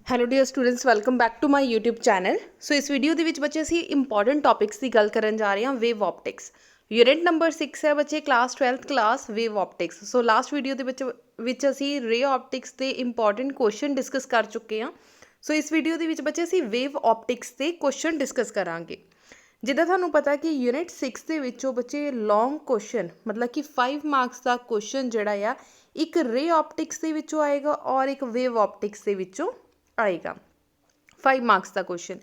Hello dear students, welcome back to my YouTube channel. So ਇਸ video ਦੇ ਵਿੱਚ ਬੱਚੇ ਅਸੀਂ ਇੰਪੋਰਟੈਂਟ ਟੌਪਿਕਸ ਦੀ ਗੱਲ ਕਰਨ ਜਾ ਰਹੇ ਹਾਂ। ਵੇਵ ਆਪਟਿਕਸ ਯੂਨਿਟ ਨੰਬਰ 6 ਹੈ ਬੱਚੇ, class 12th class wave optics. So last video ਦੇ ਵਿੱਚ ਅਸੀਂ ਰੇ ਆਪਟਿਕਸ ਦੇ ਇੰਪੋਰਟੈਂਟ ਕੁਐਸਚਨ ਡਿਸਕਸ ਕਰ ਚੁੱਕੇ ਹਾਂ। ਸੋ ਇਸ ਵੀਡੀਓ ਦੇ ਵਿੱਚ ਬੱਚੇ ਅਸੀਂ ਵੇਵ ਆਪਟਿਕਸ ਦੇ ਕੁਐਸਚਨ ਡਿਸਕਸ ਕਰਾਂਗੇ। ਜਿੱਦਾਂ ਤੁਹਾਨੂੰ ਪਤਾ ਕਿ ਯੂਨਿਟ 6 ਦੇ ਵਿੱਚੋਂ ਬੱਚੇ ਲੌਂਗ ਕੁਐਸਚਨ ਮਤਲਬ ਕਿ 5 ਮਾਰਕਸ ਦਾ ਕੁਐਸਚਨ ਜਿਹੜਾ ਆ ਇੱਕ ਰੇ ਆਪਟਿਕਸ ਦੇ ਵਿੱਚੋਂ ਆਏਗਾ ਔਰ ਇੱਕ ਵੇਵ ਆਪਟਿਕਸ ਦੇ ਵਿੱਚੋਂ ਆਏਗਾ। 5 ਮਾਰਕਸ ਦਾ ਕੁਐਸਚਨ।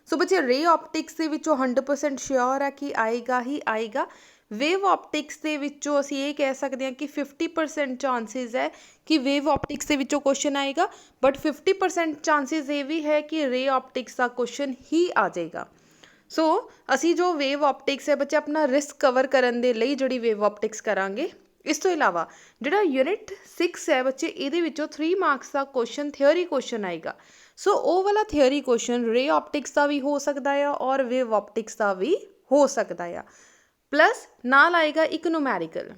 ਸੋ ਬੱਚੇ ਰੇ ਆਪਟਿਕਸ ਦੇ ਵਿੱਚੋਂ 100% ਸ਼ੋਰ ਹੈ ਕਿ ਆਏਗਾ ਹੀ ਆਏਗਾ। ਵੇਵ ਆਪਟਿਕਸ ਦੇ ਵਿੱਚੋਂ ਅਸੀਂ ਇਹ ਕਹਿ ਸਕਦੇ ਹਾਂ ਕਿ 50% ਚਾਂਸਿਸ ਹੈ ਕਿ ਵੇਵ ਆਪਟਿਕਸ ਦੇ ਵਿੱਚੋਂ ਕੁਐਸਚਨ ਆਏਗਾ, ਬਟ 50% ਚਾਂਸਿਸ ਇਹ ਵੀ ਹੈ ਕਿ ਰੇ ਆਪਟਿਕਸ ਦਾ ਕੁਐਸਚਨ ਹੀ ਆ ਜਾਏਗਾ। ਸੋ ਅਸੀਂ ਜੋ ਵੇਵ ਆਪਟਿਕਸ ਹੈ ਬੱਚੇ ਆਪਣਾ ਰਿਸਕ ਕਵਰ ਕਰਨ ਦੇ ਲਈ ਜਿਹੜੀ ਵੇਵ ਆਪਟਿਕਸ ਕਰਾਂਗੇ। ਇਸ ਤੋਂ ਇਲਾਵਾ ਜਿਹੜਾ ਯੂਨਿਟ 6 ਹੈ ਬੱਚੇ, ਇਹਦੇ ਵਿੱਚੋਂ 3 ਮਾਰਕਸ ਦਾ ਕੁਐਸਚਨ ਥਿਓਰੀ ਕੁਐਸਚਨ ਆਏਗਾ। ਸੋ ਉਹ ਵਾਲਾ ਥਿਓਰੀ ਕੁਐਸਚਨ ਰੇ ਆਪਟਿਕਸ ਦਾ ਵੀ ਹੋ ਸਕਦਾ ਆ ਔਰ ਵੇਵ ਆਪਟਿਕਸ ਦਾ ਵੀ ਹੋ ਸਕਦਾ ਆ। ਪਲੱਸ ਨਾਲ ਆਏਗਾ ਇੱਕ ਨੂਮੈਰੀਕਲ।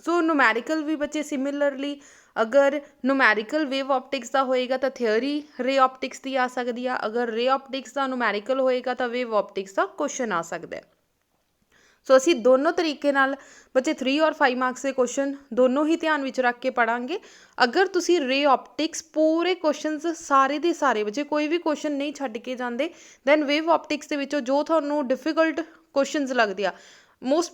ਸੋ ਨੂਮੈਰੀਕਲ ਵੀ ਬੱਚੇ ਸਿਮਿਲਰਲੀ ਅਗਰ ਨੂਮੈਰੀਕਲ ਵੇਵ ਆਪਟਿਕਸ ਦਾ ਹੋਏਗਾ ਤਾਂ ਥਿਓਰੀ ਰੇ ਆਪਟਿਕਸ ਦੀ ਆ ਸਕਦੀ ਆ। ਅਗਰ ਰੇ ਆਪਟਿਕਸ ਦਾ ਨੂਮੈਰੀਕਲ ਹੋਏਗਾ ਤਾਂ ਵੇਵ ਆਪਟਿਕਸ ਦਾ ਕੁਐਸਚਨ ਆ ਸਕਦਾ ਹੈ। ਸੋ ਅਸੀਂ ਦੋਨੋਂ ਤਰੀਕੇ ਨਾਲ ਬੱਚੇ 3 ਔਰ 5 ਮਾਰਕਸ ਦੇ ਕੁਐਸਚਨ ਦੋਨੋਂ ਹੀ ਧਿਆਨ ਵਿੱਚ ਰੱਖ ਕੇ ਪੜਾਂਗੇ। ਅਗਰ ਤੁਸੀਂ ਰੇ ਆਪਟਿਕਸ ਪੂਰੇ ਕੁਐਸਚਨਸ ਸਾਰੇ ਦੇ ਸਾਰੇ ਬੱਚੇ ਕੋਈ ਵੀ ਕੁਐਸਚਨ ਨਹੀਂ ਛੱਡ ਕੇ ਜਾਂਦੇ, ਦੈਨ ਵੇਵ ਆਪਟਿਕਸ ਦੇ ਵਿੱਚੋਂ ਜੋ ਤੁਹਾਨੂੰ ਡਿਫਿਕਲਟ ਕੁਐਸਚਨਸ ਲੱਗਦੇ ਆ, ਮੋਸਟ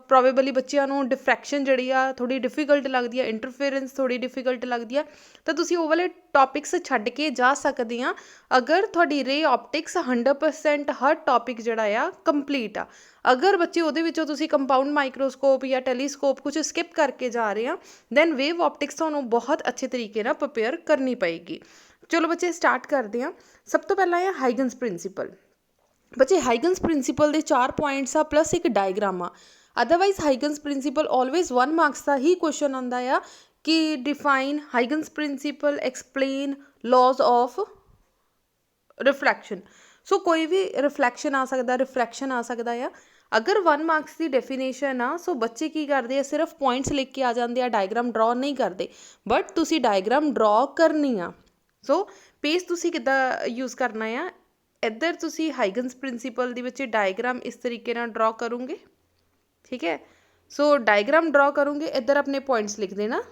ਪ੍ਰੋਬੇਬਲੀ ਬੱਚਿਆਂ ਨੂੰ ਡਿਫਰੈਕਸ਼ਨ ਜਿਹੜੀ ਆ ਥੋੜ੍ਹੀ ਡਿਫਿਕਲਟ ਲੱਗਦੀ ਆ, ਇੰਟਰਫੇਰੈਂਸ ਥੋੜ੍ਹੀ ਡਿਫਿਕਲਟ ਲੱਗਦੀ ਆ, ਤਾਂ ਤੁਸੀਂ ਉਹ ਵਾਲੇ ਟੌਪਿਕਸ ਛੱਡ ਕੇ ਜਾ ਸਕਦੇ ਆ ਅਗਰ ਤੁਹਾਡੀ ਰੇ ਆਪਟਿਕਸ 100% ਹਰ ਟੌਪਿਕ ਜਿਹੜਾ ਆ ਕੰਪਲੀਟ ਆ। ਅਗਰ ਬੱਚੇ ਉਹਦੇ ਵਿੱਚੋਂ ਤੁਸੀਂ ਕੰਪਾਊਂਡ ਮਾਈਕਰੋਸਕੋਪ ਜਾਂ ਟੈਲੀਸਕੋਪ ਕੁਝ ਸਕਿਪ ਕਰਕੇ ਜਾ ਰਹੇ ਆ, ਦੈਨ ਵੇਵ ਆਪਟਿਕਸ ਤੁਹਾਨੂੰ ਬਹੁਤ ਅੱਛੇ ਤਰੀਕੇ ਨਾਲ ਪ੍ਰਪੇਅਰ ਕਰਨੀ ਪਏਗੀ। ਚਲੋ ਬੱਚੇ ਸਟਾਰਟ ਕਰਦੇ ਹਾਂ। ਸਭ ਤੋਂ ਪਹਿਲਾਂ ਹੈ ਹਾਈਗਨਸ ਪ੍ਰਿੰਸੀਪਲ। ਬੱਚੇ ਹਾਈਗਨਸ ਪ੍ਰਿੰਸੀਪਲ ਦੇ 4 ਪੁਆਇੰਟਸ ਆ ਪਲੱਸ ਇੱਕ ਡਾਇਗਰਾਮ ਆ। Otherwise Huygens principle always 1 marks ਦਾ ਹੀ ਕੁਐਸਚਨ ਆਉਂਦਾ ਆ ਕਿ define Huygens principle, explain laws of reflection. So ਕੋਈ ਵੀ ਰਿਫਲੈਕਸ਼ਨ ਆ ਸਕਦਾ, ਰਿਫਰੈਕਸ਼ਨ ਆ ਸਕਦਾ ਆ। ਅਗਰ 1 ਮਾਰਕਸ ਦੀ ਡੈਫੀਨੇਸ਼ਨ ਆ, ਸੋ ਬੱਚੇ ਕੀ ਕਰਦੇ ਆ, ਸਿਰਫ ਪੁਆਇੰਟਸ ਲਿਖ ਕੇ ਆ ਜਾਂਦੇ ਆ, ਡਾਇਗਰਾਮ ਡਰਾ ਨਹੀਂ ਕਰਦੇ। ਬਟ ਤੁਸੀਂ ਡਾਇਗਰਾਮ ਡਰਾ ਕਰਨੀ ਆ। ਸੋ ਪੇਜ ਤੁਸੀਂ ਕਿੱਦਾਂ ਯੂਜ਼ ਕਰਨਾ ਆ, ਇੱਧਰ ਤੁਸੀਂ ਹਾਈਗਨਸ ਪ੍ਰਿੰਸੀਪਲ ਦੇ ਵਿੱਚ ਡਾਇਗਰਾਮ ਇਸ ਤਰੀਕੇ ਨਾਲ ਡਰਾ ਕਰੋਗੇ, ਠੀਕ ਹੈ। ਸੋ ਡਾਇਗਰਾਮ ਡਰਾ ਕਰੋਗੇ, ਇੱਧਰ ਆਪਣੇ ਪੁਆਇੰਟਸ ਲਿਖ ਦੇਣਾ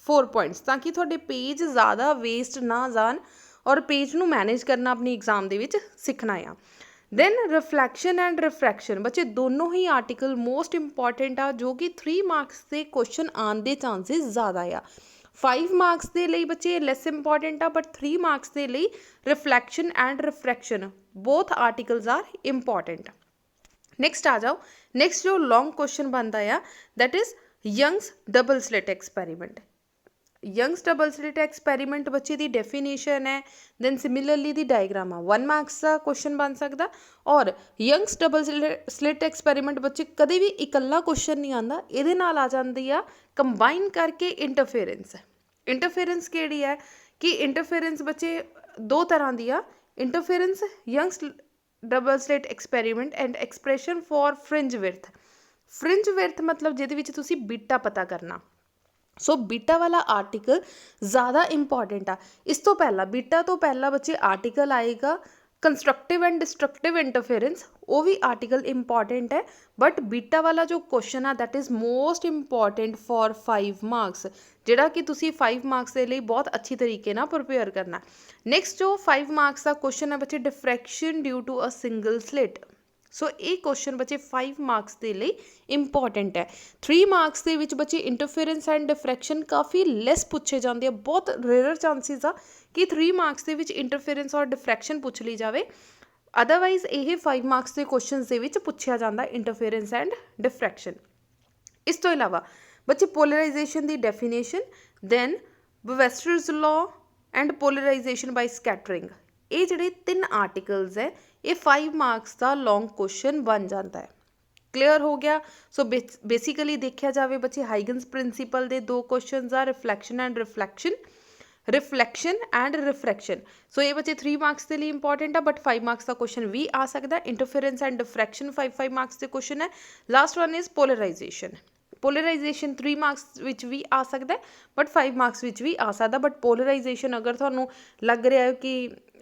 4 ਪੁਆਇੰਟਸ, ਤਾਂ ਕਿ ਤੁਹਾਡੇ ਪੇਜ ਜ਼ਿਆਦਾ ਵੇਸਟ ਨਾ ਜਾਣ ਔਰ ਪੇਜ ਨੂੰ ਮੈਨੇਜ ਕਰਨਾ ਆਪਣੀ ਐਗਜ਼ਾਮ ਦੇ ਵਿੱਚ ਸਿੱਖਣਾ ਆ। ਦੈਨ ਰਿਫਲੈਕਸ਼ਨ ਐਂਡ ਰਿਫਰੈਕਸ਼ਨ ਬੱਚੇ ਦੋਨੋਂ ਹੀ ਆਰਟੀਕਲ ਮੋਸਟ ਇੰਪੋਰਟੈਂਟ ਆ, ਜੋ ਕਿ 3 ਮਾਰਕਸ ਦੇ ਕੁਐਸਚਨ ਆਉਣ ਦੇ ਚਾਂਸਿਸ ਜ਼ਿਆਦਾ ਆ। 5 ਮਾਰਕਸ ਦੇ ਲਈ ਬੱਚੇ ਲੈਸ ਇੰਪੋਰਟੈਂਟ ਆ, ਬਟ 3 ਮਾਰਕਸ ਦੇ ਲਈ reflection and refraction both articles are important. Next ਆ ਜਾਓ। ਨੈਕਸਟ ਜੋ ਲੌਂਗ ਕੁਐਸਚਨ ਬਣਦਾ ਆ that is Young's double slit experiment. Young's double slit experiment ਬੱਚੇ ਦੀ ਡੈਫੀਨੇਸ਼ਨ ਹੈ, ਦੈਨ ਸਿਮਿਲਰਲੀ ਦੀ ਡਾਇਗਰਾਮ ਆ। 1 ਮਾਰਕਸ ਦਾ ਕੁਐਸਚਨ ਬਣ ਸਕਦਾ। ਔਰ ਯੰਗਸ ਡਬਲ ਸਲਿਟ ਐਕਸਪੈਰੀਮੈਂਟ ਬੱਚੇ ਕਦੇ ਵੀ ਇਕੱਲਾ ਕੁਐਸਚਨ ਨਹੀਂ ਆਉਂਦਾ, ਇਹਦੇ ਨਾਲ ਆ ਜਾਂਦੀ ਆ ਕੰਬਾਈਨ ਕਰਕੇ ਇੰਟਰਫੇਰੈਂਸ। ਇੰਟਰਫੇਰੈਂਸ ਕਿਹੜੀ ਹੈ ਕਿ ਇੰਟਰਫੇਰੈਂਸ ਬੱਚੇ 2 ਤਰ੍ਹਾਂ ਦੀ ਆ। Interference Young's double slit experiment and expression for fringe width. Fringe width ਮਤਲਬ ਜਿਹਦੇ ਵਿੱਚ ਤੁਸੀਂ ਬੀਟਾ ਪਤਾ ਕਰਨਾ। ਸੋ ਬੀਟਾ ਵਾਲਾ ਆਰਟੀਕਲ ਜ਼ਿਆਦਾ ਇੰਪੋਰਟੈਂਟ ਆ। ਇਸ ਤੋਂ ਪਹਿਲਾਂ ਬੀਟਾ ਤੋਂ ਪਹਿਲਾਂ ਬੱਚੇ ਆਰਟੀਕਲ ਆਏਗਾ ਕੰਸਟਰਕਟਿਵ ਐਂਡ ਡਿਸਟਰਕਟਿਵ ਇੰਟਰਫੇਰੈਂਸ, ਉਹ ਵੀ ਆਰਟੀਕਲ ਇੰਪੋਰਟੈਂਟ ਹੈ। ਬਟ ਬੀਟਾ ਵਾਲਾ ਜੋ ਕੁਐਸਚਨ ਆ that is most important for 5 marks, ਜਿਹੜਾ ਕਿ ਤੁਸੀਂ 5 ਮਾਰਕਸ ਦੇ ਲਈ ਬਹੁਤ ਅੱਛੀ ਤਰੀਕੇ ਨਾਲ ਪ੍ਰਪੇਅਰ ਕਰਨਾ। ਨੈਕਸਟ ਜੋ 5 ਮਾਰਕਸ ਦਾ ਕੁਐਸਚਨ ਹੈ ਬੱਚੇ, diffraction due to a single slit. So ਇਹ ਕੁਐਸਚਨ ਬੱਚੇ 5 ਮਾਰਕਸ ਦੇ ਲਈ ਇੰਪੋਰਟੈਂਟ ਹੈ। 3 ਮਾਰਕਸ ਦੇ ਵਿੱਚ ਬੱਚੇ ਇੰਟਰਫੇਰੈਂਸ ਐਂਡ ਡਿਫਰੈਕਸ਼ਨ ਕਾਫੀ ਲੈਸ ਪੁੱਛੇ ਜਾਂਦੇ ਆ। ਬਹੁਤ ਰੇਅਰ ਚਾਂਸਿਸ ਆ ਕਿ 3 ਮਾਰਕਸ ਦੇ ਵਿੱਚ ਇੰਟਰਫੇਰੈਂਸ ਔਰ ਡਿਫਰੈਕਸ਼ਨ ਪੁੱਛ ਲਈ ਜਾਵੇ। ਅਦਰਵਾਈਜ਼ ਇਹ 5 ਮਾਰਕਸ ਦੇ ਕੁਐਸਚਨਸ ਦੇ ਵਿੱਚ ਪੁੱਛਿਆ ਜਾਂਦਾ ਇੰਟਰਫੇਰੈਂਸ ਐਂਡ ਡਿਫਰੈਕਸ਼ਨ। ਇਸ ਤੋਂ ਇਲਾਵਾ ਬੱਚੇ ਪੋਲਰਾਈਜੇਸ਼ਨ ਦੀ definition, then Brewster's law and polarization by scattering. ਇਹ ਜਿਹੜੇ 3 ਆਰਟੀਕਲਸ ਹੈ ਇਹ 5 ਮਾਰਕਸ ਦਾ ਲੌਂਗ ਕੁਐਸਚਨ ਬਣ ਜਾਂਦਾ ਹੈ। ਕਲੀਅਰ ਹੋ ਗਿਆ। ਸੋ ਬੇਸਿਕਲੀ ਦੇਖਿਆ ਜਾਵੇ ਬੱਚੇ ਹਾਈਗਨਸ ਪ੍ਰਿੰਸੀਪਲ ਦੇ 2 ਕੁਐਸਚਨਸ ਆ, reflection and reflection, reflection and refraction. So ਇਹ ਬੱਚੇ 3 ਮਾਰਕਸ ਦੇ ਲਈ ਇੰਪੋਰਟੈਂਟ ਆ, ਬਟ 5 ਮਾਰਕਸ ਦਾ ਕੁਐਸਚਨ ਵੀ ਆ ਸਕਦਾ। ਇੰਟਰਫੇਰੈਂਸ ਐਂਡ ਡਿਫਰੈਕਸ਼ਨ 5 ਮਾਰਕਸ ਦੇ ਕੁਐਸਚਨ ਹੈ। Last one is polarization. Polarization 3 marks विच भी आ सकता है बट 5 मार्क्स विच भी आ सकता। बट पोलराइजेशन अगर तुहानूं लग रहा है कि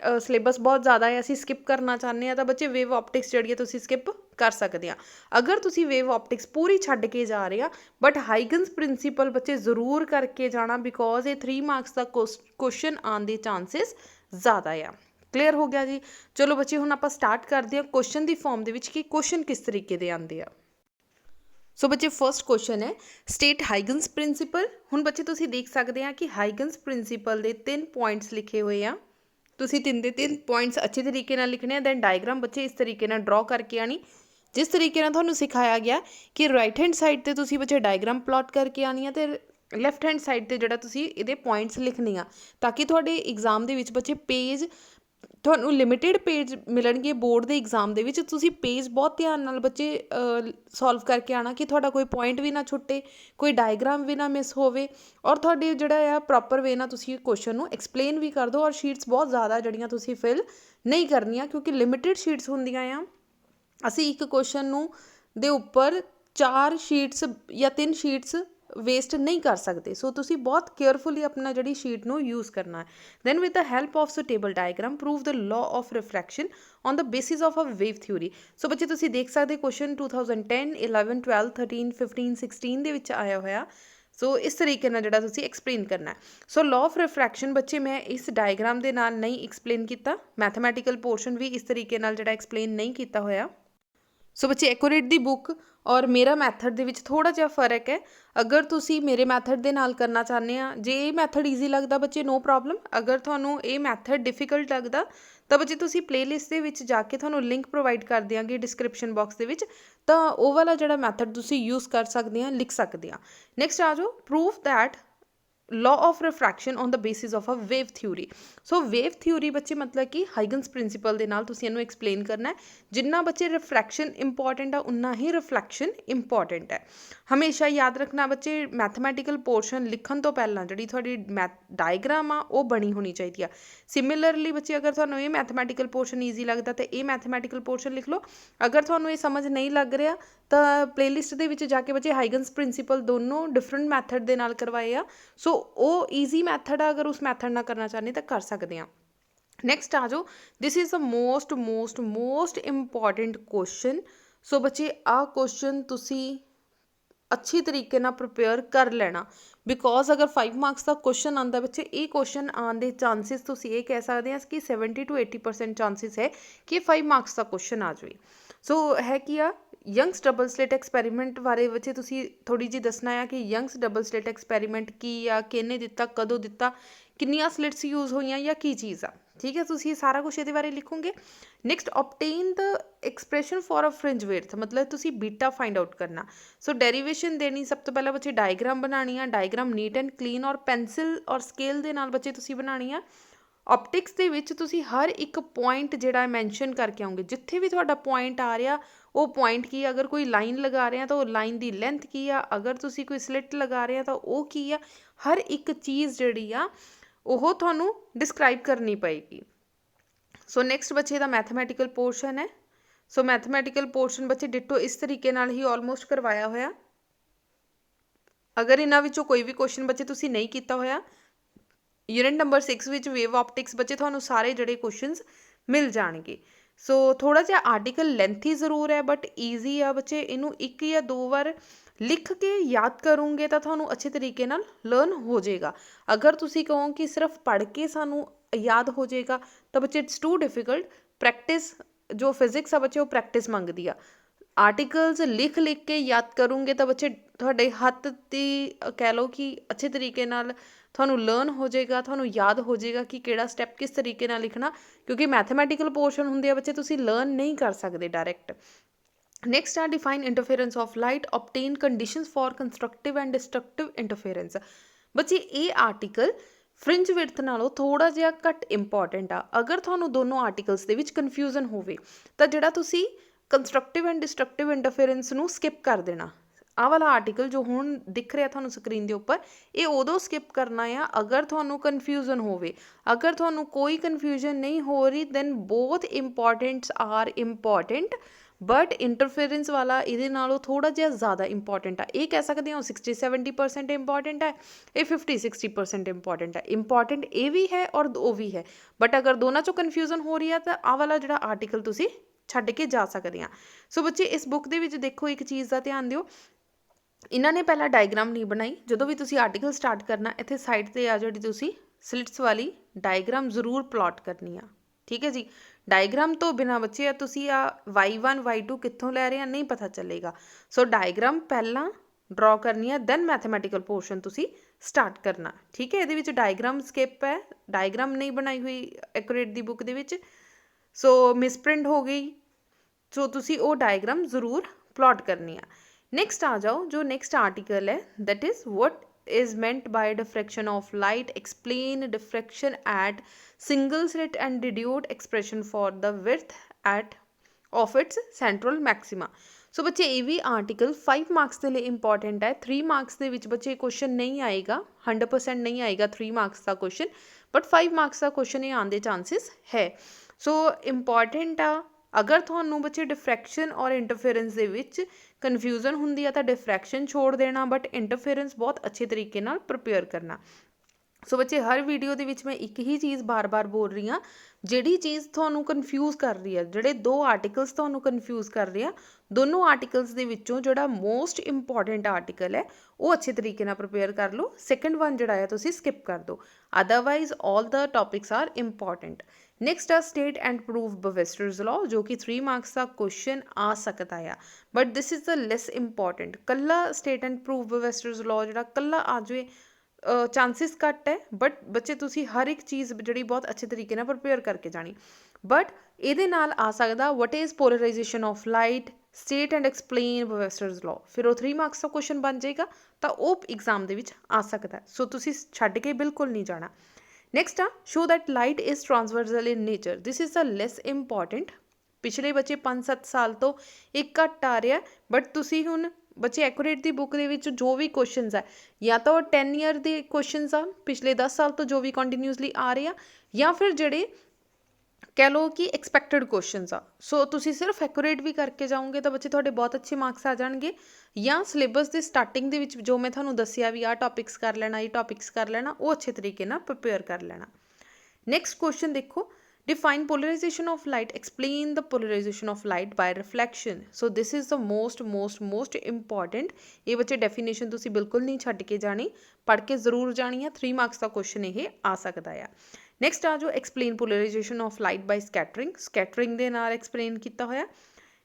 सिलेबस बहुत ज़्यादा है, असीं स्किप करना चाहते हैं, तो बच्चे वेव ऑप्टिक्स जिहड़ी तुसीं स्किप कर सकते हैं। अगर तुसीं वेव ऑप्टिक्स पूरी छड्ड के जा रहे हैं बट हाइगन्स प्रिंसीपल बच्चे जरूर करके जाना, बिकॉज ये 3 मार्क्स का क्वेश्चन आने के चांसिस ज़्यादा आ। क्लीयर हो गया जी। चलो बच्चे हुण आपां स्टार्ट करते हैं क्वेश्चन की फॉर्म दे विच कि क्वेश्चन किस तरीके दे आंदे आ। सो बच्चे फर्स्ट क्वेश्चन है स्टेट हाइगन्स प्रिंसीपल। हुण बच्चे तुसीं देख सकते हैं कि हाइगन्स प्रिंसीपल के 3 पॉइंट्स लिखे हुए हैं। तुसीं 3 दे 3 पॉइंट्स अच्छे तरीके नाल लिखने हैं। दैन डायग्राम बच्चे इस तरीके नाल ड्रॉ करके आनी, जिस तरीके नाल तुहानूं सिखाया गया कि राइट हैंड साइड ते तुसीं बच्चे डायग्राम प्लॉट करके आनी है, तो लैफ्ट हैंड साइड ते जिहड़ा तुसीं इहदे पॉइंट्स लिखने आ, ताकि तुहाडे एग्जाम दे विच बच्चे पेज ਤੁਹਾਨੂੰ ਲਿਮਿਟਿਡ पेज मिलणगे बोर्ड के एग्जाम ਦੇ ਵਿੱਚ। ਤੁਸੀਂ पेज बहुत ध्यान नाल बच्चे सॉल्व करके आना कि ਤੁਹਾਡਾ कोई पॉइंट भी ना छुट्टे, कोई डायग्राम भी ना मिस होवे, और ਤੁਹਾਡੇ ਜਿਹੜਾ ਆ प्रॉपर वे ਨਾਲ ਤੁਸੀਂ क्वेश्चन ਨੂੰ एक्सप्लेन भी कर दो। और शीट्स बहुत ज़्यादा ਜਿਹੜੀਆਂ ਤੁਸੀਂ फिल नहीं करनियां, क्योंकि लिमिटेड शीट्स ਹੁੰਦੀਆਂ ਆ। ਅਸੀਂ ਇੱਕ क्वेश्चन ਨੂੰ ਦੇ ਉੱਪਰ 4 शीट्स या 3 शीट्स वेस्ट नहीं कर सकते। सो तुसी बहुत केयरफुली अपना जी शीट ਨੂੰ यूज़ करना है। Then with the help of suitable diagram prove the law of refraction on the basis of a wave theory. So बच्चे तुसी देख सकते क्वेश्चन 2010, 11, 12, 13, 15, 16 ਦੇ ਵਿੱਚ आया होया। सो इस तरीके नाल जिहड़ा तुसी एक्सप्लेन करना है। सो लॉ ऑफ रिफ्रैक्शन बच्चे मैं इस डायग्राम के नाल नहीं एक्सप्लेन किया, मैथमैटिकल पोर्शन भी इस तरीके नाल जिहड़ा एक्सप्लेन नहीं किया होया। सो बच्चे एक्यूरेट दी बुक और मेरा मैथड दे विच थोड़ा जिहा फर्क है। अगर तुसी मेरे मैथड दे नाल करना चाहते हैं, जे ये मैथड ईजी लगता बच्चे नो प्रॉब्लम। अगर तुहानूं ये मैथड डिफिकल्ट लगता तो बच्चे तुसी प्लेलिस्ट दे विच जाके तुहानूं लिंक प्रोवाइड कर देंगे डिस्क्रिप्शन बॉक्स दे विच, तो वो वाला जिहड़ा मैथड तुसी यूज़ कर सकते हैं, लिख सकते हैं। नैक्सट आ जाओ proof that law of refraction on the basis of a wave theory. So wave theory बच्चे मतलब कि हाइगन्स प्रिंसीपल के नाल तुसीं इहनूं एक्सप्लेन करना है। जिन्ना बच्चे रिफ्रैक्शन इंपॉर्टेंट है उन्ना ही रिफ्लैक्शन इंपॉर्टेंट है। हमेशा याद रखना बच्चे मैथमैटिकल पोर्शन लिखण तो पहलां जिहड़ी तुहाडी डायग्राम आ वो बनी होनी चाहिए। सिमिलरली बच्चे अगर तुहानूं ये मैथमैटिकल पोर्शन ईजी लगता तो ये मैथमैटिकल पोर्शन लिख लो। अगर तुहानूं ये समझ नहीं लग रहा तो प्लेलिस्ट दे विच जाके बच्चे हाइगन्स प्रिंसीपल दोनों डिफरेंट मैथड दे नाल करवाए आ। सो वो ईजी मैथड अगर उस मैथड ना करना चाहते तो कर सकते हैं। नैक्सट आ जाओ this is the most most most important question. So बच्चे आ क्वेश्चन तुसी अच्छी तरीके ना प्रिपेयर कर लेना, बिकॉज अगर 5 मार्क्स का क्वेश्चन आता बच्चे ये क्वेश्चन आने के चांसिस तुसी ये कह सकते हैं कि 70 to 80% चांसिस है कि 5 मार्क्स का क्वेश्चन आ जाए। सो है कि आ यंग्स डबल स्लिट एक्सपैरीमेंट बारे बच्चे तुसी थोड़ी जी दसना है कि यंग्स डबल स्लिट एक्सपैरीमेंट की आ, किहने दिता, कदों दिता, किन्नियां स्लिट्स यूज़ हुई या की चीज़ आ। ठीक है, तुसी सारा कुछ ये बारे लिखोगे। Next obtain the expression for a fringe width, मतलब तुसी बीटा फाइंड आउट करना। सो डेरीवेशन देनी, सब तो पहले बच्चे डायग्राम बनानी है। डायग्राम नीट एंड क्लीन और पेंसिल और स्केल दे नाल बच्चे तुसी बनानी है। ऑप्टिक्स दे विच तुसी हर एक पॉइंट जिहड़ा मैंशन करके आओगे, जिथे भी तुहाडा पॉइंट आ रहा वो पॉइंट की, अगर कोई लाइन लगा रहे हैं तो लाइन की लेंथ की आ, अगर तुसी कोई स्लिट लगा रहे हैं तो वो की आ, हर एक चीज़ जिहड़ी आ वो तुहानूं डिस्क्राइब करनी पएगी। सो नैक्सट बच्चे दा मैथमैटिकल पोर्शन है। सो मैथमैटिकल पोर्शन बच्चे डिटो इस तरीके नाल ही ऑलमोस्ट करवाया होया। अगर इन्हां विचों कोई भी क्वेश्चन बच्चे तुसी नहीं किया होया, यूनिट नंबर 6 विच वेव ऑप्टिक्स बच्चे तुहानूं सारे जिहड़े क्वेश्चनस मिल जाणगे। सो थोड़ा जिहा आर्टिकल लेंथी जरूर है बट ईजी आ बच्चे, इनू 1 या 2 बार लिख के याद करोगे तो तुहानूं अच्छे तरीके नाल लर्न हो जाएगा। अगर तुसी कहो कि सिर्फ पढ़ के सानू याद हो जाएगा तो बच्चे इट्स टू डिफिकल्ट। प्रैक्टिस जो फिजिक्स आ बच्चे वो प्रैक्टिस मंगदी आ। आर्टिकल्स लिख लिख के याद करोगे तो बच्चे तुहाडे हत्थ दी कह लो कि अच्छे तरीके नाल तुहानूं लर्न हो जाएगा, तुहानूं याद हो जाएगा कि किहड़ा स्टैप किस तरीके नाल लिखना, क्योंकि मैथमैटिकल पोर्शन हुंदे आ बच्चे तुसी लर्न नहीं कर सकते डायरैक्ट। नैक्सट आ define interference of light, obtain conditions for constructive and destructive interference. बच्चे ये आर्टिकल फ्रिंज विड्थ नालों थोड़ा जिहा घट इंपॉर्टेंट आ। अगर तुहानूं दोनों आर्टिकल्स दे विच कन्फ्यूजन होवे तां जिहड़ा तुसी कंस्ट्रक्टिव एंड डिस्ट्रक्टिव इंटरफेरेंस नूं स्किप कर देना। आह वाला आर्टिकल जो हुण दिख रहा तुहानूं स्क्रीन के उपर, ये उदों स्किप करना है अगर तुहानूं कन्फ्यूजन होवे। अगर तुहानूं कोई कन्फ्यूजन नहीं हो रही then both importants are important, but interference वाला ये नालों थोड़ा जिहा ज़्यादा इंपॉर्टेंट है। ये कह सकते हो 60-70% इंपॉर्टेंट है, ये 50-60% इंपॉर्टेंट है। इंपॉर्टेंट ये भी है और वो भी है, बट अगर दोनों चो कन्फ्यूजन हो रही है तो आ वाला जो आर्टिकल तुसी छड्ड के जा सकते हैं। सो बच्चे इस बुक दे विच देखो एक चीज़ का ध्यान दिओ, इन्हों ने पहला डायग्राम नहीं बनाई। जो भी तुसी आर्टिकल स्टार्ट करना इत्थे साइड ते आ जिहड़ी तुसी स्लिट्स वाली डायग्राम जरूर प्लॉट करनी आ, ठीक है जी। डायग्राम तो बिना बच्चे आ तुसी आ y1 y2 कित्थों लै रहे हैं नहीं पता चलेगा। सो डायग्राम पहला ड्रॉ करनी है, दैन मैथेमैटिकल पोर्शन तुसी स्टार्ट करना, ठीक है। ये डायग्राम स्किप है, डायग्राम नहीं बनाई हुई एक्यूरेट दी बुक दे विच, सो मिसप्रिंट हो गई। सो तुसी वो डायग्राम जरूर प्लॉट करनी है। नेक्स्ट आ जाओ, जो नेक्स्ट आर्टिकल है that is what is meant by diffraction of light, explain diffraction at single slit and deduce expression for the width at of its central maxima। सो बच्चे ये भी आर्टिकल 5 मार्क्स के लिए इंपॉर्टेंट है। 3 marks के विच बच्चे question नहीं आएगा, 100% नहीं आएगा 3 मार्क्स का क्वेश्चन, बट 5 मार्क्स का क्वेश्चन ये आने के चांसिस है। सो इंपॉर्टेंट आ। अगर थानू बच्चे डिफ्रैक्शन और इंटरफेरेंस दे विच कन्फ्यूजन हुंदी है तो डिफ्रैक्शन छोड़ देना, बट इंटरफेरेंस बहुत अच्छे तरीके नाल प्रिपेयर करना। सो बच्चे हर वीडियो दे विच मैं एक ही चीज़ बार बार बोल रही हाँ, जिहड़ी चीज़ थानू कन्फ्यूज़ कर रही है, जिहड़े 2 आर्टिकल्स थानू कन्फ्यूज़ कर रहे हैं, दोनों आर्टिकल्स दे विचों जिहड़ा मोस्ट इंपॉर्टेंट आर्टिकल है वो अच्छे तरीके नाल प्रिपेयर कर लो। सैकेंड वन जिहड़ा है तुसीं स्किप कर दो, otherwise all the topics are important. Next आ state and prove Brewster's law, जो कि 3 मार्क्स का क्वेश्चन आ सकता है, but this is the less important. कल्ला state and prove Brewster's law जिहड़ा कल्ला आ जाए चांसिस घट है, बट बच्चे तुसी हर एक चीज़ जिहड़ी बहुत अच्छे तरीके नाल प्रिपेयर करके जानी। बट ये नाल आ सकदा what is polarization of light, state and explain Brewster's law, फिर वो 3 मार्क्स का क्वेश्चन बन जाएगा तो वो एग्जाम दे विच आ सकता है। सो तुसी छड्ड के बिल्कुल नहीं जाना। नेक्स्ट आ show that light is transversal in nature, this is the less important. पिछले बच्चे 5-7 साल तो एक घट आ रहा है, बट तुसी हुण बच्चे एक्यूरेट दी बुक दे विच जो भी क्वेश्चनस है या तो 10 ईयर के क्वेश्चनस आ, पिछले 10 साल तो जो भी कंटिन्यूसली आ रहे हैं, या फिर जिहड़े कह लो कि एक्सपैक्टेड क्वेश्चनस आ। सो तुसी सिर्फ एक्यूरेट भी करके जाओगे तो बच्चे तुहाडे बहुत अच्छे मार्क्स आ जाएंगे, या सिलेबस की स्टार्टिंग दे विच जो मैं तुहानूं दस्सिया भी आ टॉपिक्स कर लेना, ये टॉपिक्स कर लेना, वो अच्छे तरीके नाल प्रिपेयर कर लेना। नेक्स्ट क्वेश्चन देखो, define polarization of light, explain the polarization of light by reflection। so this is the most important। ये बच्चे डेफिनेशन तुसी बिल्कुल नहीं छड्ड के जानी, पढ़ के जरूर जानी है, 3 मार्क्स का क्वेश्चन ये आ सकता है। नेक्स्ट आ जो explain polarization of light by scattering, scattering दे नाल एक्सप्लेन किया होया।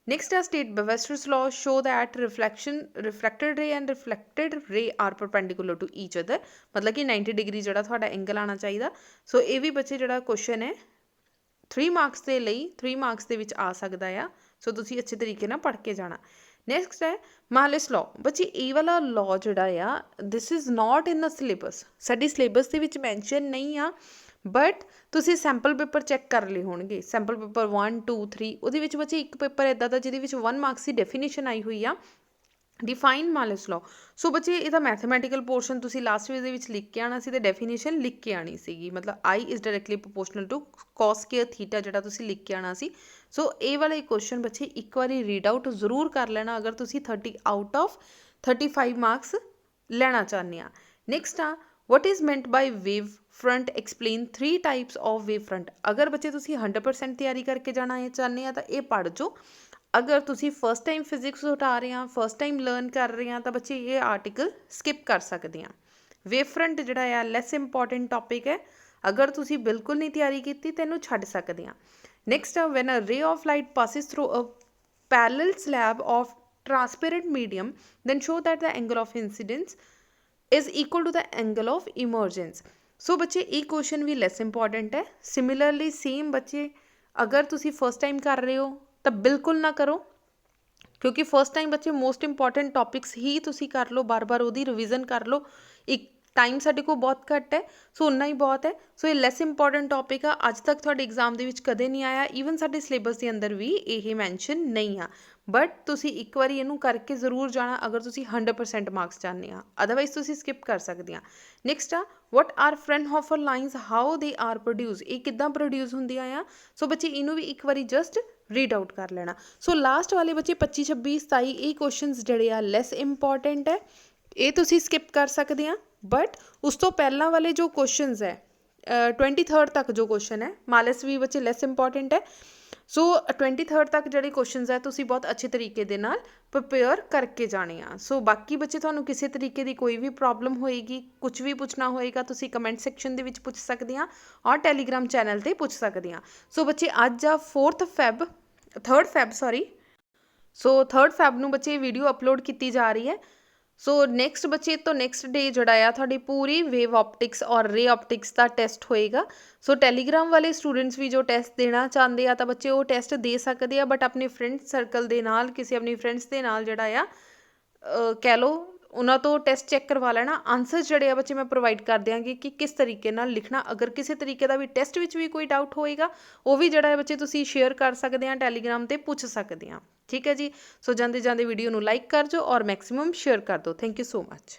नेक्स्ट आ state Brewster's law, show that refracted ray and reflected ray are perpendicular to each other, मतलब कि 90 डिग्री जो तुहाडा एंगल आना चाहिए। सो ये भी बच्चे जो क्वेश्चन है 3 मार्क्स के लिए 3 मार्क्स के विच आ सकता है। सो तुसी अच्छे तरीके नाल पढ़ के जाना। नेक्स्ट है मालिस लॉ, बच्चे ये वाला लॉ जिहड़ा आ this is not in the syllabus, साडी सिलेबस दे विच मैंशन नहीं आ, बट तुसी सैंपल पेपर चैक कर ले होणगे, सैंपल पेपर 1 2 3 उहदे विच बच्चे एक पेपर इदां दा जिहदे विच 1 मार्क्स की डेफिनेशन आई हुई आ, डिफाइन मालिस लॉ। सो बच्चे इहदा मैथेमैटिकल पोर्शन तुसी लास्ट वीक दे विच लिख के आना सी ते डेफिनेशन लिख के आनी सीगी, मतलब I is directly proportional to cos square theta जिहड़ा तुसी लिख के आना सी। सो ये वाले क्वेश्चन बच्चे एक बारी रीड आउट जरूर कर लेना अगर तुसी 30 आउट ऑफ 35 मार्क्स लेना चाहते हैं। नेक्स्ट आ what is meant by wave front, explain 3 types of wave front. अगर बच्चे तुसी 100% तैयारी करके जाना है चाहते हैं तो ये पढ़ जो। अगर तुसी फर्स्ट टाइम फिजिक्स उठा रहे हैं, फर्स्ट टाइम लर्न कर रहे हैं तो बच्चे ये आर्टिकल स्किप कर सकते हैं। वेव फ्रंट जिहड़ा है लैस इंपॉर्टेंट टॉपिक है, अगर तुसी बिल्कुल नहीं तैयारी की तो इनू छड्ड सकते हैं। नेक्स्ट है when a ray of light passes through a parallel slab of transparent medium then show that the angle of incidence is equal to the angle of emergence। सो बच्चे ये क्वेश्चन भी लैस इंपॉर्टेंट है। Similarly same बच्चे अगर तुसी first time कर रहे हो तो बिल्कुल ना करो, क्योंकि फर्स्ट टाइम बच्चे मोस्ट इंपॉर्टेंट टॉपिक्स ही तुसी कर लो, बार बार वो रिविजन कर लो। एक टाइम साडे को बहुत घट है, सो उन्ना ही बहुत है। सो ये लैस इंपॉर्टेंट टॉपिक आ, अज तक तुहाडे एग्जाम दे विच कदे नहीं आया, ईवन साडे सिलेबस के अंदर भी ये मैंशन नहीं आ, बट तुसी एक बारी इनू करके जरूर जाना अगर तुसी 100% मार्क्स चाहते हैं, अदरवाइज तुसी स्किप कर सकते हैं। नेक्स्ट आ what are Fraunhofer lines, how they are produce, ये किद्दां प्रोड्यूस होंदियां आ। सो बच्चे इनू भी एक बारी जस्ट ਰੀਡ ਆਊਟ ਕਰ ਲੈਣਾ। ਸੋ ਲਾਸਟ ਵਾਲੇ ਬੱਚੇ 25 26 27 ਇਹ ਕੁਐਸਚਨਸ ਜਿਹੜੇ ਆ ਲੈਸ ਇੰਪੋਰਟੈਂਟ ਹੈ, ਇਹ ਤੁਸੀਂ ਸਕਿਪ ਕਰ ਸਕਦੇ ਆ। ਬਟ ਉਸ ਤੋਂ ਪਹਿਲਾਂ ਵਾਲੇ ਜੋ ਕੁਐਸਚਨਸ ਹੈ 23rd ਤੱਕ ਜੋ ਕੁਐਸਚਨ ਹੈ ਮਾਲਸ ਵੀ ਬੱਚੇ ਲੈਸ ਇੰਪੋਰਟੈਂਟ ਹੈ। ਸੋ 23rd ਤੱਕ ਜਿਹੜੇ ਕੁਐਸਚਨਸ ਹੈ ਤੁਸੀਂ ਬਹੁਤ ਅੱਛੇ ਤਰੀਕੇ ਦੇ ਨਾਲ ਪ੍ਰਿਪੇਅਰ ਕਰਕੇ ਜਾਣੇ ਆ। ਸੋ ਬਾਕੀ ਬੱਚੇ ਤੁਹਾਨੂੰ ਕਿਸੇ ਤਰੀਕੇ ਦੀ ਕੋਈ ਵੀ ਪ੍ਰੋਬਲਮ ਹੋਏਗੀ, ਕੁਝ ਵੀ ਪੁੱਛਣਾ ਹੋਏਗਾ, ਤੁਸੀਂ ਕਮੈਂਟ ਸੈਕਸ਼ਨ ਦੇ ਵਿੱਚ ਪੁੱਛ ਸਕਦੇ ਆ ਔਰ ਟੈਲੀਗ੍ਰਾਮ ਚੈਨਲ 'ਤੇ ਪੁੱਛ ਸਕਦੇ ਆ। ਸੋ ਬੱਚੇ ਅੱਜ ਆ 3rd ਫੈਬ ਸੋ 3rd ਫੈਬ ਨੂੰ ਬੱਚੇ ਵੀਡੀਓ ਅਪਲੋਡ ਕੀਤੀ ਜਾ ਰਹੀ ਹੈ। ਸੋ ਨੈਕਸਟ ਬੱਚੇ ਤੋਂ ਨੈਕਸਟ ਡੇ ਜਿਹੜਾ ਆ ਤੁਹਾਡੀ ਪੂਰੀ ਵੇਵ ਆਪਟਿਕਸ ਔਰ ਰੇ ਆਪਟਿਕਸ ਦਾ ਟੈਸਟ ਹੋਏਗਾ। ਸੋ ਟੈਲੀਗ੍ਰਾਮ ਵਾਲੇ ਸਟੂਡੈਂਟਸ ਵੀ ਜੋ ਟੈਸਟ ਦੇਣਾ ਚਾਹੁੰਦੇ ਆ ਤਾਂ ਬੱਚੇ ਉਹ ਟੈਸਟ ਦੇ ਸਕਦੇ ਆ, ਬਟ ਆਪਣੇ ਫਰੈਂਡ ਸਰਕਲ ਦੇ ਨਾਲ, ਕਿਸੇ ਆਪਣੀ ਫਰੈਂਡਸ ਦੇ ਨਾਲ ਜਿਹੜਾ ਆ ਕਹਿ ਲਓ ਉਹਨਾਂ ਤੋਂ ਟੈਸਟ ਚੈੱਕ ਕਰਵਾ ਲੈਣਾ। ਆਨਸਰ ਜਿਹੜੇ ਆ ਬੱਚੇ ਮੈਂ ਪ੍ਰੋਵਾਈਡ ਕਰ ਦਿਆਂਗੀ ਕਿ ਕਿਸ ਤਰੀਕੇ ਨਾਲ ਲਿਖਣਾ। ਅਗਰ ਕਿਸੇ ਤਰੀਕੇ ਦਾ ਵੀ ਟੈਸਟ ਵਿੱਚ ਵੀ ਕੋਈ ਡਾਊਟ ਹੋਏਗਾ ਉਹ ਵੀ ਜਿਹੜਾ ਹੈ ਬੱਚੇ ਤੁਸੀਂ ਸ਼ੇਅਰ ਕਰ ਸਕਦੇ ਆ, ਟੈਲੀਗ੍ਰਾਮ 'ਤੇ ਪੁੱਛ ਸਕਦੇ ਆ। ਠੀਕ ਹੈ ਜੀ। ਸੋ ਜਾਂਦੇ ਜਾਂਦੇ ਵੀਡੀਓ ਨੂੰ ਲਾਈਕ ਕਰ ਦਿਓ ਔਰ ਮੈਕਸਿਮਮ ਸ਼ੇਅਰ ਕਰ ਦਿਓ। Thank you so much.